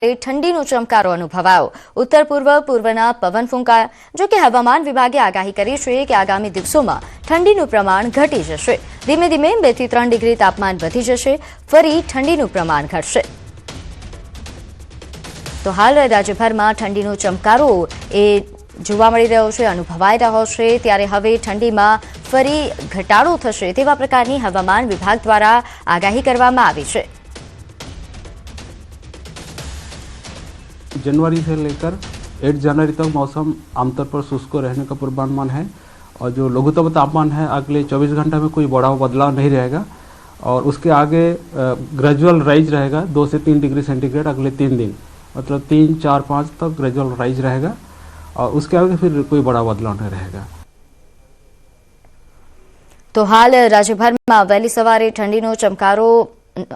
ઠંડીનો ચમકારો અનુભવાયો। ઉત્તર પૂર્વના પવન ફૂંકાયા। જો કે હવામાન વિભાગે આગાહી કરી છે કે આગામી દિવસોમાં ઠંડીનું પ્રમાણ ઘટી જશે। ધીમે ધીમે 2 થી 3 ડિગ્રી તાપમાન વધી જશે। ફરી ઠંડીનું પ્રમાણ ઘટશે। તો હાલ રાજ્યભરમાં ઠંડીનો ચમકારો જોવા મળી રહ્યો છે, અનુભવાઈ રહ્યો છે। ત્યારે હવે ઠંડીમાં ફરી ઘટાડો થશે તેવા પ્રકારની હવામાન વિભાગ દ્વારા આગાહી કરવામાં આવી છે। जनवरी से लेकर 8 जनवरी तक मौसम आमतौर पर शुष्क रहने का पूर्वानुमान है और जो लघुत्तम तापमान है अगले 24 घंटे में कोई बड़ा बदलाव नहीं रहेगा और उसके आगे ग्रेजुअल राइज रहेगा 2 से 3 डिग्री सेंटीग्रेड अगले 3 दिन, मतलब 3, 4, 5 तक ग्रेजुअल राइज रहेगा और उसके आगे फिर कोई बड़ा बदलाव नहीं रहेगा। तो हाल राज्यभરમાં વહેલી સવારે ઠંડીનો ચમકારો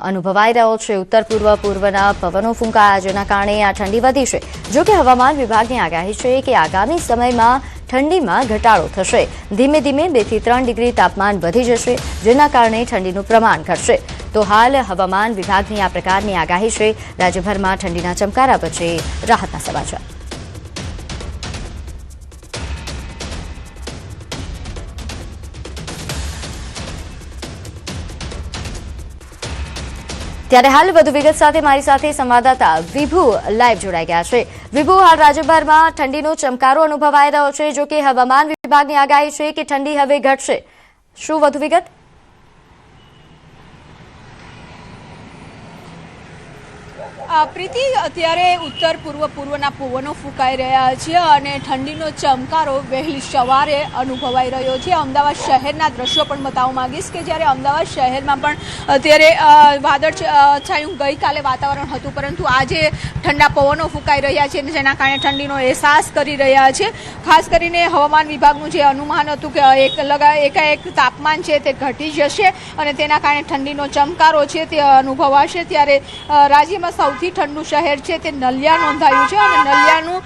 અનુભવાઈ રહ્યો છે। ઉત્તર પૂર્વના પવનો ફૂંકાયા, જેના કારણે આ ઠંડી વધી છે। જો કે હવામાન વિભાગની આગાહી છે કે આગામી સમયમાં ઠંડીમાં ઘટાડો થશે। ધીમે ધીમે 2 થી 3 ડિગ્રી તાપમાન વધી જશે, જેના કારણે ઠંડીનું પ્રમાણ ઘટશે। તો હાલ હવામાન વિભાગની આ પ્રકારની આગાહી છે। રાજ્યભરમાં ઠંડીના ચમકારા વચ્ચે રાહતના સમાચાર। ત્યારે હાલ વધુ વિગત સાથે મારી સાથે સંવાદદાતા વિભુ લાઈવ જોડાઈ ગયા છે। વિભુ, હાલ રાજ્યભરમાં ઠંડીનો ચમકારો અનુભવાઈ રહ્યો છે। જો કે હવામાન વિભાગની આગાહી છે કે ઠંડી હવે ઘટશે, શું વધુ વિગત? પ્રીતિ, અત્યારે ઉત્તર પૂર્વના પવનો ફૂંકાઈ રહ્યા છે અને ઠંડીનો ચમકારો વહેલી સવારે અનુભવાઈ રહ્યો છે। અમદાવાદ શહેરના દ્રશ્યો પણ બતાવવા માંગીશ કે જ્યારે અમદાવાદ શહેરમાં પણ અત્યારે વાદળછાયું ગઈકાલે વાતાવરણ હતું, પરંતુ આજે ઠંડા પવનો ફૂંકાઈ રહ્યા છે, જેના કારણે ઠંડીનો અહેસાસ કરી રહ્યા છે। ખાસ કરીને હવામાન વિભાગનું જે અનુમાન હતું કે એકાએક તાપમાન છે તે ઘટી જશે અને તેના કારણે ઠંડીનો ચમકારો છે તે અનુભવાશે। ત્યારે રાજ્યમાં સૌથી ઠંડુ શહેર છે તે નલિયા નોંધાયું છે અને નલિયાનું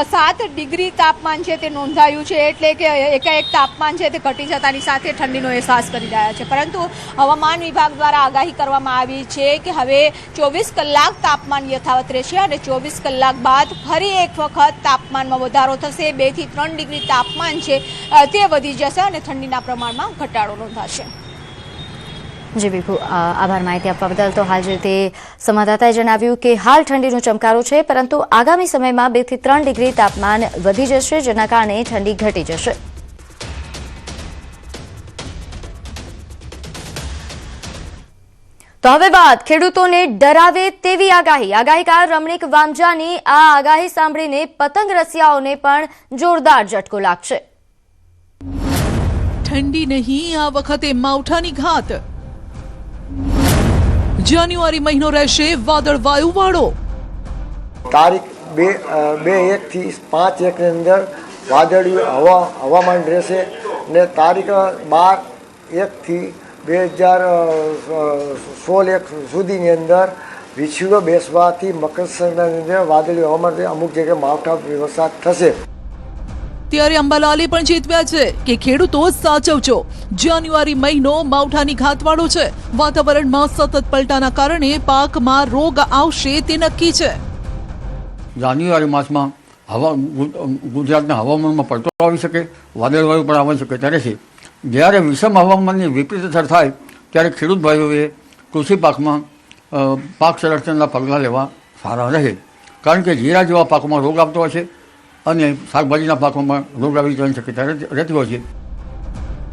7 ડિગ્રી તાપમાન છે તે નોંધાયું છે, એટલે કે એકાએક તાપમાન છે તે ઘટી જતાની સાથે ઠંડીનો અહેસાસ કરી રહ્યા છે। પરંતુ હવામાન વિભાગ દ્વારા આગાહી કરવામાં આવી છે કે હવે 24 કલાક તાપમાન યથાવત રહેશે અને 24 કલાક બાદ ફરી એક વખત તાપમાનમાં વધારો થશે। 2 થી 3 ડિગ્રી તાપમાન છે તે વધી જશે અને ઠંડીના પ્રમાણમાં ઘટાડો નોંધાશે। જી વિભુ, આભાર માહિતી આપવા બદલ। તો હાલ જે તે સંવાદદાતાએ જણાવ્યું કે હાલ ઠંડીનો ચમકારો છે, પરંતુ આગામી સમયમાં 2 થી 3 ડિગ્રી તાપમાન વધી જશે, જેના કારણે ઠંડી ઘટી જશે। તો હવે વાત ખેડૂતોને ડરાવે તેવી આગાહી। આગાહીકાર રમણીક વામજાની આ આગાહી સાંભળીને પતંગ રસિયાઓને પણ જોરદાર ઝટકો લાગશે। ઠંડી નહીં, આ વખતે માવઠાની ઘાત। જાન્યુઆરી મહિનો રહેશે વાદળવાયુ વાળો। તારીખ 2/1 થી 5/1 ની અંદર વાદળિયું હવામાન રહેશે ને તારીખ 12/1 થી 2016 સુધીની અંદર વિછુડો બેસવાથી મકર સંક્રાંતિની અંદર વાદળિયું હવામાન અમુક જગ્યાએ માવઠા વરસાદ થશે। ત્યારે અંબાલાલે પણ ચેતવ્યા છે કે ખેડૂતો સાચવજો, જાન્યુઆરી મહિનો માવઠાની ઘાતવાળો છે। વાતાવરણમાં સતત પલટાના કારણે પાકમાં રોગ આવશે તે નક્કી છે। જાન્યુઆરી માસમાં ગુજરાતના હવામાનમાં પલટો આવી શકે, વાદળવાયુ પણ આવી શકે ત્યારે છે। જ્યારે વિષમ હવામાનની વિપરીત અસર થાય ત્યારે ખેડૂત ભાઈઓએ કૃષિ પાકમાં પાક સંરક્ષણના પગલાં લેવા સારા રહે, કારણ કે જીરા જેવા પાકોમાં રોગ આવતો હોય છે અને શાકભાજીના પાકોમાં રોગ આવી જવાની શક્યતા રહેતી હોય છે।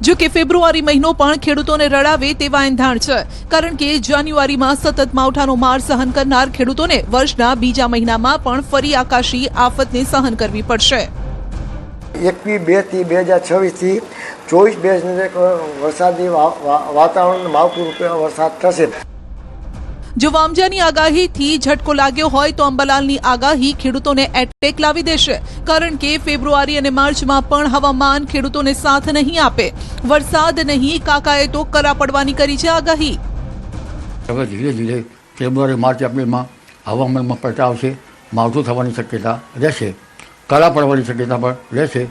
જો કે ફેબ્રુઆરી મહિનો પણ ખેડૂતોને રડાવે તેવા એંધાણ છે, કારણ કે જાન્યુઆરીમાં સતત માવઠાનો માર સહન કરનાર ખેડૂતોને વર્ષના બીજા મહિનામાં પણ ફરી આકાશી આફતને સહન કરવી પડશે। 21/2 થી 2026 થી 24/2 વરસાદી વાતાવરણ માવઠું રૂપે વરસાદ થશે। જો વામજાની આગાહીથી ઝટકો લાગ્યો હોય તો અંબાલાલની આગાહી ખેડૂતોને એટેક લાવી દેશે, કારણ કે ફેબ્રુઆરી અને માર્ચમાં પણ હવામાન ખેડૂતોને સાથ નહીં આપે। વરસાદ નહીં, કાકાએ તો કરા પડવાની કરી છે આગાહી। હવે ધીરે ધીરે ફેબ્રુઆરી, માર્ચ, એપ્રિલમાં હવામાનમાં પલટા આવશે, માવઠું થવાની શક્યતા રહેશે, કરા પડવાની શક્યતા પણ રહેશે।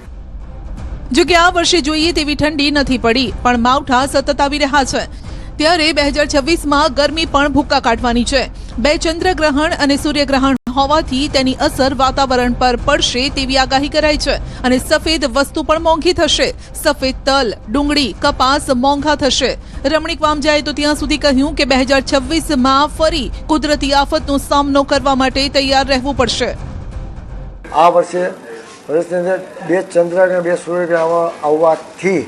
જો કે આ વર્ષે જોઈએ તેવી ઠંડી નથી પડી, પણ માવઠા સતત આવી રહ્યા છે। ત્યારે 2026માં ગરમી પણ ભૂક્કા કાઢવાની છે। 2 ચંદ્રગ્રહણ અને સૂર્યગ્રહણ હોવાથી તેની અસર વાતાવરણ પર પડશે તેવી આગાહી કરાઈ છે અને સફેદ વસ્તુ પણ મોંઘી થશે. સફેદ તલ, ડુંગળી, કપાસ મોંઘા થશે. રમણીક વામજાએ તો ત્યાં સુધી કહ્યું કે 2026માં ફરી કુદરતી આફતનો સામનો કરવા માટે તૈયાર રહેવું પડશે. આ વર્ષે વર્ષની અંદર 2 ચંદ્ર અને 2 સૂર્યગ્રહણ આવવાથી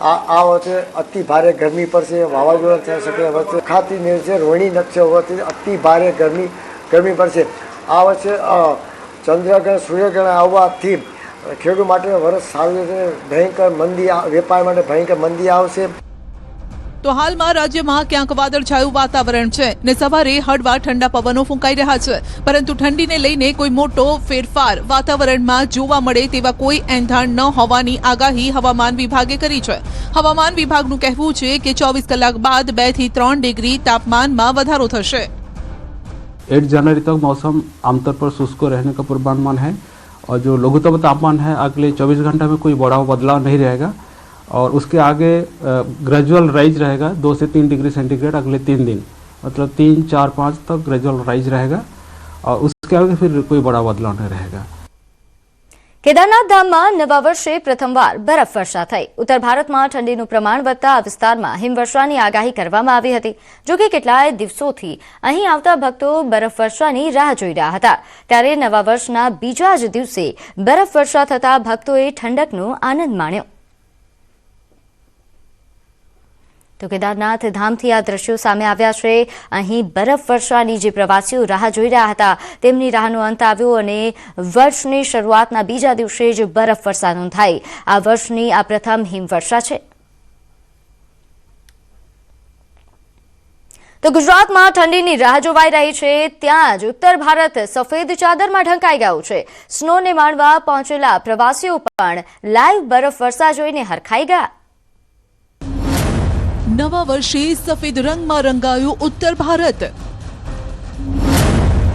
આ વખતે અતિ ભારે ગરમી પડશે, વાવાઝોડા થઈ શકે. વચ્ચે ખાતી નીચે રોહિણી નક્ષત્ર હોવાથી અતિ ભારે ગરમી પડશે. આ વર્ષે ચંદ્રગ્રહણ સૂર્યગ્રહણ આવવાથી ખેડૂત માટે વર્ષ સારું છે. ભયંકર મંદી, વેપાર માટે ભયંકર મંદી આવશે. તો હાલમાં રાજ્યમાં ક્યાંક વાદળછાયું વાતાવરણ છે ને સવારે હળવા ઠંડા પવનો ફૂંકાઈ રહ્યા છે, પરંતુ ઠંડીને લઈને કોઈ મોટો ફેરફાર વાતાવરણમાં જોવા મળે તેવા કોઈ એંધાણ ન હોવાની આગાહી હવામાન વિભાગે કરી છે. હવામાન વિભાગનું કહેવું છે કે 24 કલાક બાદ 2 થી 3 ડિગ્રી તાપમાનમાં વધારો થશે. 8 जनवरी तक मौसम आमतौर पर शुष्क रहने का पूर्वानुमान है और जो लघुत्तम तापमान है अगले 24 घंटे में कोई बड़ा बदलाव नहीं रहेगा और उसके आगे ग्रेजुअल राइज रहेगा 2 से 3 डिग्री सेंटीग्रेड अगले 3 दिन, मतलब 3, 4, 5 तक ग्रेजुअल राइज रहेगा और उसके आगे फिर कोई बड़ा बदलाव नहीं रहेगा. કેદારનાથ ધામમાં નવા વર્ષે પ્રથમવાર બરફવર્ષા થઈ. ઉત્તર ભારતમાં ઠંડીનું પ્રમાણ વધતા આ વિસ્તારમાં હિમવર્ષાની આગાહી કરવામાં આવી હતી. જોકે કેટલાય દિવસોથી અહીં આવતા ભક્તો બરફવર્ષાની રાહ જોઈ રહ્યા હતા. ત્યારે નવા વર્ષના બીજા જ દિવસે બરફવર્ષા થતા ભક્તોએ ઠંડકનો આનંદ માણ્યો. તો કેદારનાથ ધામથી આ દ્રશ્યો સામે આવ્યા છે. અહીં બરફવર્ષાની જે પ્રવાસીઓ રાહ જોઈ રહ્યા હતા તેમની રાહનો અંત આવ્યો અને વર્ષની શરૂઆતના બીજા દિવસે જ બરફવર્ષા નોંધાઈ. આ વર્ષની આ પ્રથમ હિમવર્ષા છે. તો ગુજરાતમાં ઠંડીની રાહ જોવાઈ રહી છે, ત્યાં જ ઉત્તર ભારત સફેદ ચાદરમાં ઢંકાઈ ગયું છે. સ્નોને માણવા પહોંચેલા પ્રવાસીઓ પણ લાઈવ બરફવર્ષા જોઈને હરખાઈ ગયા. નવા વર્ષે સફેદ રંગમાં રંગાયું ઉત્તર ભારત.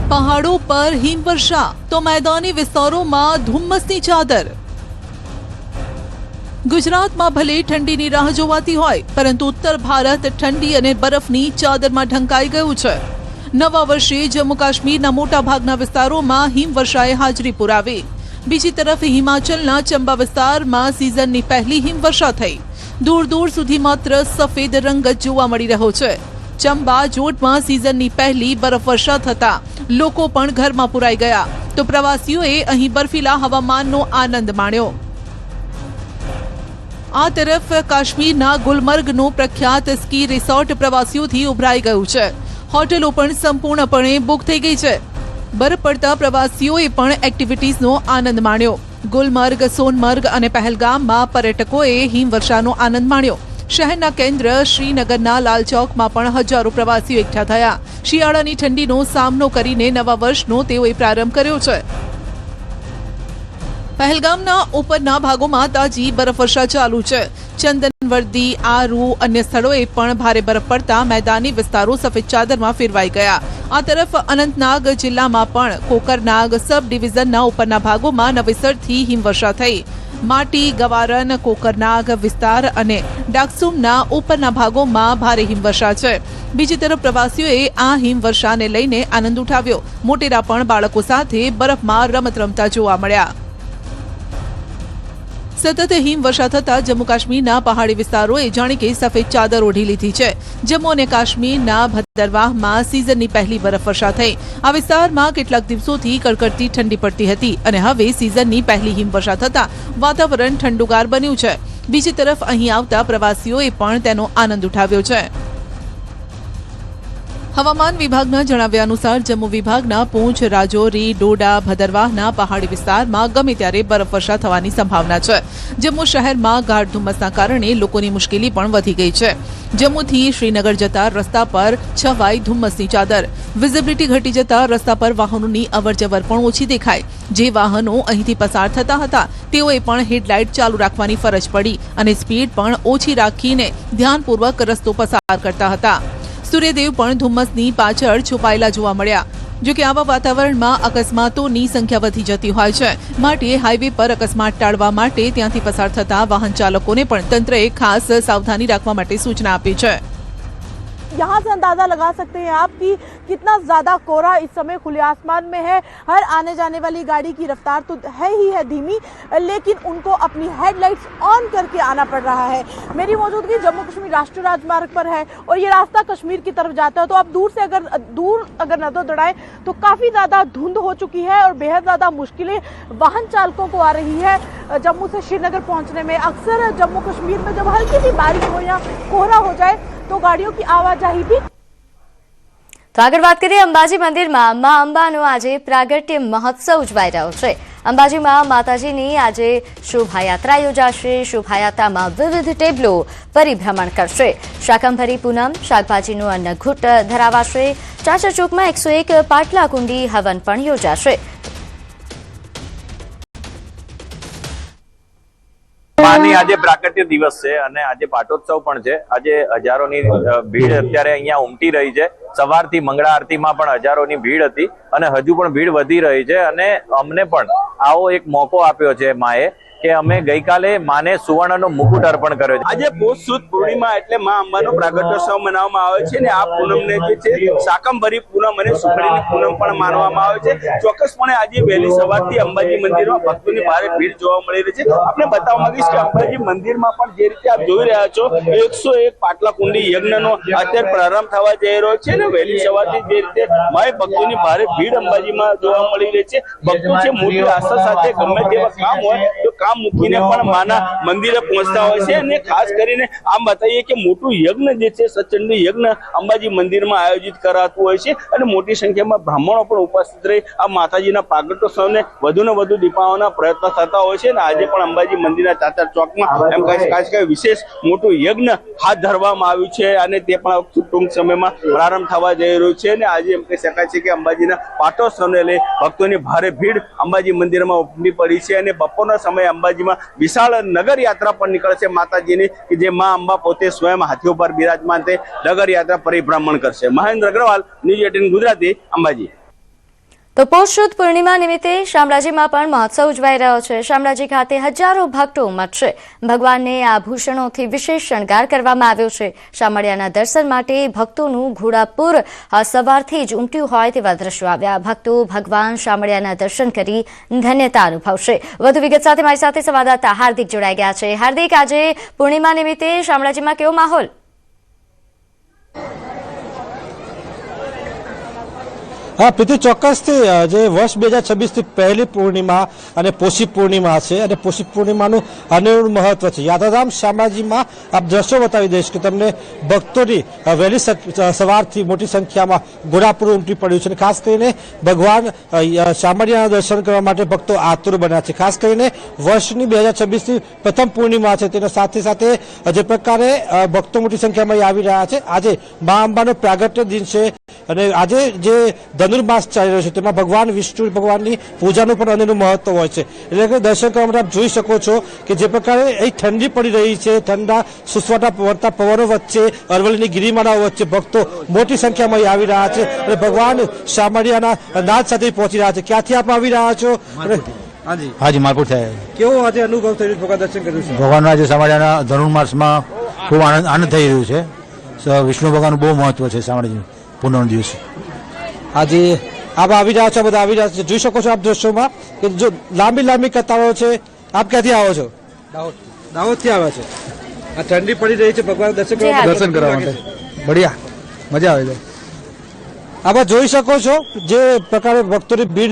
પહાડો પર હિમવર્ષા તો મેદાની વિસ્તારોમાં ધુમ્મસની ચાદર. ગુજરાતમાં ભલે ઠંડીની રાહ જોવાતી હોય, પરંતુ ઉત્તર ભારત ઠંડી અને બરફની ચાદરમાં ઢંકાઈ ગયું છે. નવા વર્ષે જમ્મુ કાશ્મીરના મોટા ભાગના વિસ્તારોમાં હિમવર્ષાએ હાજરી પુરાવી. બીજી તરફ હિમાચલના ચંબા વિસ્તારમાં સિઝનની પહેલી હિમવર્ષા થઈ. દૂર દૂર સુધી માત્ર સફેદ રંગ જ જોવા મળી રહ્યો છે. ચંબા જોટમાં સિઝનની પહેલી બરફવર્ષા થતા લોકો પણ ઘરમાં પુરાઈ ગયા, તો પ્રવાસીઓએ અહીં બર્ફીલા હવામાનનો આનંદ માણ્યો. આ તરફ કાશ્મીરના ગુલમર્ગનું પ્રખ્યાત સ્કી રિસોર્ટ પ્રવાસીઓથી ઉભરાઈ ગયું છે. હોટેલો પણ સંપૂર્ણપણે બુક થઈ ગઈ છે. બરફ પડતા પ્રવાસીઓએ પણ એક્ટિવિટીઝનો આનંદ માણ્યો. ગુલમર્ગ, સોનમર્ગ અને પહેલગામમાં પર્યટકોએ હિમવર્ષાનો આનંદ માણ્યો. શહેરના કેન્દ્ર શ્રીનગરના લાલ ચોકમાં પણ હજારો પ્રવાસીઓ એકઠા થયા. શિયાળાની ઠંડીનો સામનો કરીને નવા વર્ષનો તેઓએ પ્રારંભ કર્યો છે. પહેલગામના ઉપરના ભાગોમાં તાજી બરફવર્ષા ચાલુ છે. ચંદનવર્દી, આરુ અન્ય સ્થળોએ પણ ભારે બરફ પડતા મેદાની વિસ્તારો સફેદ ચાદરમાં ફેરવાઈ ગયા. આ તરફ અનંતનાગ જિલ્લામાં પણ કોકરનાગ સબ ડિવિઝનના ઉપરના ભાગોમાં નવેસરથી હિમવર્ષા થઈ. માટી, ગવારન, કોકરનાગ વિસ્તાર અને ડાકસુમના ઉપરના ભાગોમાં ભારે હિમવર્ષા છે. બીજી તરફ પ્રવાસીઓએ આ હિમવર્ષાને લઈને આનંદ ઉઠાવ્યો. મોટેરા પણ બાળકો સાથે બરફમાં રમત રમતા જોવા મળ્યા. સતત હિમવર્ષા થતા જમ્મુ કાશ્મીરના પહાડી વિસ્તારોએ જાણે કે સફેદ ચાદર ઓઢી લીધી છે. જમ્મુ અને કાશ્મીરના ભદ્રવાહમાં સિઝનની પહેલી બરફવર્ષા થઈ. આ વિસ્તારમાં કેટલાક દિવસોથી કડકડતી ઠંડી પડતી હતી અને હવે સિઝનની પહેલી હિમવર્ષા થતા વાતાવરણ ઠંડુગાર બન્યું છે. બીજી તરફ અહીં આવતા પ્રવાસીઓએ પણ તેનો આનંદ ઉઠાવ્યો છે. હવામાન વિભાગના જણાવ્યા અનુસાર જમ્મુ વિભાગના પૂંછ, રાજૌરી, ડોડા, ભદરવાહના પહાડી વિસ્તારમાં ગમે ત્યારે બરફવર્ષા થવાની સંભાવના છે. જમ્મુ શહેરમાં ગાઢ ધુમ્મસના કારણે લોકોની મુશ્કેલી પણ વધી ગઈ છે. જમ્મુથી શ્રીનગર જતા રસ્તા પર છવાઈ ધુમ્મસની ચાદર. વિઝિબિલિટી ઘટી જતા રસ્તા પર વાહનોની અવરજવર પણ ઓછી દેખાય. જે વાહનો અહીંથી પસાર થતા હતા તેઓએ પણ હેડલાઇટ ચાલુ રાખવાની ફરજ પડી અને સ્પીડ પણ ઓછી રાખીને ધ્યાનપૂર્વક રસ્તો પસાર કરતા હતા. સૂર્યદેવ પણ ધુમ્મસની પાછળ છુપાયેલા જોવા મળ્યા. જો કે આવા વાતાવરણમાં અકસ્માતોની સંખ્યા વધી જતી હોય છે, માટે હાઈવે પર અકસ્માત ટાળવા માટે ત્યાંથી પસાર થતા વાહન ચાલકોને પણ તંત્રએ ખાસ સાવધાની રાખવા માટે સૂચના આપી છે. यहाँ से अंदाज़ा लगा सकते हैं आप कि कितना ज़्यादा कोहरा इस समय खुले आसमान में है। हर आने जाने वाली गाड़ी की रफ्तार तो है ही है धीमी, लेकिन उनको अपनी हेडलाइट्स ऑन करके आना पड़ रहा है। मेरी मौजूदगी जम्मू कश्मीर राष्ट्रीय राजमार्ग पर है और ये रास्ता कश्मीर की तरफ जाता है। तो आप दूर से अगर नजर दौड़ाएं तो काफ़ी ज़्यादा धुंध हो चुकी है और बेहद ज़्यादा मुश्किलें वाहन चालकों को आ रही है जम्मू से श्रीनगर पहुंचने में। अक्सर जम्मू कश्मीर में जब हल्की सी बारिश हो या कोहरा हो जाए तो गाड़ियों की आवाजाही भी। તો આગળ વાત કરીએ અંબાજી મંદિરમાં મા અંબાનો આજે પ્રાગટ્ય મહોત્સવ ઉજવાઈ રહ્યો છે। અંબાજીમાં માતાજીની આજે શોભાયાત્રા યોજાશે। શોભાયાત્રામાં વિવિધ ટેબલો પરિભ્રમણ કરશે। શાકંભરી પૂનમ શાકભાજીનું અન્નઘૂટ ધરાવાશે। ચાચર ચોકમાં 101 પાટલા કુંડી હવન પણ યોજાશે। માની આજે પ્રાગટ્ય દિવસ છે અને આજે પાટોત્સવ પણ છે। આજે હજારોની ભીડ અત્યારે અહીંયા ઉમટી રહી છે। સવારથી મંગળા આરતીમાં પણ હજારોની ભીડ હતી અને હજુ પણ ભીડ વધી રહી છે અને અમને પણ આવો એક મોકો આપ્યો છે માએ કે અમે ગઈકાલે માને સુવર્ણનો મુકુટ અર્પણ કર્યો છે। આજે પોષ સુદ પૂર્ણિમા એટલે મા અંબાનો પ્રાગટ્યોત્સવ મનાવવામાં આવે છે અને આ પૂનમને જે છે શાકંભરી પૂનમ અને સુખડીની પૂનમ પણ માનવામાં આવે છે। ચોક્કસપણે આજે વહેલી સવારથી અંબાજી મંદિરમાં ભક્તોની ભારે ભીડ જોવા મળી રહી છે। આપણે બતાવવા માંગીશ કે અંબાજી મંદિરમાં પણ જે રીતે આપ જોઈ રહ્યા છો 101 પાટલા કુંડી યજ્ઞનો અત્યારે પ્રારંભ થવા જઈ રહ્યો છે અને વહેલી સવારથી જે રીતે માય ભક્તોની ભારે ભીડ અંબાજીમાં જોવા મળી રહી છે। ભક્તો છે મોટી આસ્થા સાથે ગમે તેવા કામ હોય તો કામ મૂકીને પણ માના મંદિરે પહોંચતા હોય છે અને ખાસ કરીને આમ બતાવીએ કે મોટું યજ્ઞ જે છે સચંડી યજ્ઞ અંબાજી મંદિરમાં આયોજિત કરાતું હોય છે અને મોટી સંખ્યામાં બ્રાહ્મણો પણ ઉપસ્થિત રહી આ માતાજીના પ્રાગટ્યોત્સવને વધુને વધુ દીપાવવાના પ્રયત્ન થતા હોય છે અને આજે પણ અંબાજી મંદિરના ચાચર ચોકમાં એમ ખાસ કરી વિશેષ મોટું યજ્ઞ હાથ ધરવામાં આવ્યું છે અને તે પણ ટૂંક સમયમાં પ્રારંભ થવા જઈ રહ્યું છે અને આજે એમ કહી શકાય છે કે અંબાજીના પાટોત્સવને લઈ ભક્તોની ભારે ભીડ અંબાજી મંદિરમાં ઉમટી પડી છે અને બપોરના સમયે અંબાજીમાં વિશાળ નગર યાત્રા પણ નીકળશે માતાજીની કે જે મા અંબા પોતે સ્વયં હાથીઓ પર બિરાજમાન તે નગર યાત્રા પરિભ્રમણ કરશે। મહેન્દ્ર અગ્રવાલ, ન્યૂઝ 18 ગુજરાતી, અંબાજી। તો પોષ સુદ પૂર્ણિમા નિમિત્તે શામળાજીમાં પણ મહોત્સવ ઉજવાઈ રહ્યો છે। શામળાજી ખાતે હજારો ભક્તો ઉમટશે। ભગવાનને આભૂષણોથી વિશેષ શણગાર કરવામાં આવ્યો છે। શામળિયાના દર્શન માટે ભક્તોનું ઘોડાપુર સવારથી જ ઉમટ્યું હોય તેવા દ્રશ્યો આવ્યા। ભક્તો ભગવાન શામળિયાના દર્શન કરી ધન્યતા અનુભવશે। વધુ વિગત સાથે મારી સાથે સંવાદદાતા હાર્દિક જોડાઈ ગયા છે। હાર્દિક, આજે પૂર્ણિમા નિમિત્તે શામળાજીમાં કેવો માહોલ? હા પ્રીતિ, ચોક્કસથી જે વર્ષ 2026થી પહેલી પૂર્ણિમા અને પોષી પૂર્ણિમા છે અને પોષી પૂર્ણિમાનું અનેરું મહત્વ છે। યાત્રાધામ શામળાજીમાં આપ દ્રશ્યો બતાવી દઈશ કે તમને ભક્તોની વહેલી સવારથી મોટી સંખ્યામાં ઘોડાપુર ઉમટી પડ્યું છે અને ખાસ કરીને ભગવાન શામળિયાના દર્શન કરવા માટે ભક્તો આતુર બન્યા છે। ખાસ કરીને વર્ષની 2026ની પ્રથમ પૂર્ણિમા છે તેના સાથે સાથે જે પ્રકારે ભક્તો મોટી સંખ્યામાં આવી રહ્યા છે। આજે મા અંબાનો પ્રાગટ્ય દિન છે અને આજે જે ધનુર્માસ ચાલી રહ્યો છે તેમાં ભગવાન વિષ્ણુ ભગવાનની પૂજાનું પણ અનેરું મહત્વ હોય છે। એટલે કે દર્શન કરવા માટે આપ જોઈ શકો છો કે જે પ્રકારે અહીં ઠંડી પડી રહી છે, ઠંડા સુસવાટા વળતા પવનો વચ્ચે અરવલ્લીની ગિરિમાળાઓ વચ્ચે ભક્તો મોટી સંખ્યામાં અહીં આવી રહ્યા છે અને ભગવાન શામળિયાના નાદ સાથે પહોંચી રહ્યા છે। ક્યાંથી આપ આવી રહ્યા છો? હાજી, માલપુર થાય। કેવો આજે અનુભવ થઈ રહ્યો? ભગવાન દર્શન કર્યું છે? ભગવાનના આજે શામળિયાના ધનુર્માસમાં ખૂબ આનંદ થઈ રહ્યું છે। વિષ્ણુ ભગવાનનું બહુ મહત્વ છે શામળાજીનું પૂનમ દિવસે। આજે આપ આવી રહ્યા છો, બધા આવી રહ્યા છે, જોઈ શકો છો આપ દ્રશ્યોમાં કે જો લાંબી કતારો છે। આપ ક્યાંથી આવો છો? દાહોદથી આવ્યા છે। આ ઠંડી પડી રહી છે, ભગવાન દર્શન કરવા માટે બઢિયા, મજા આવે છે। આપ જોઈ શકો છો જે પ્રકારે ભક્તોની ભીડ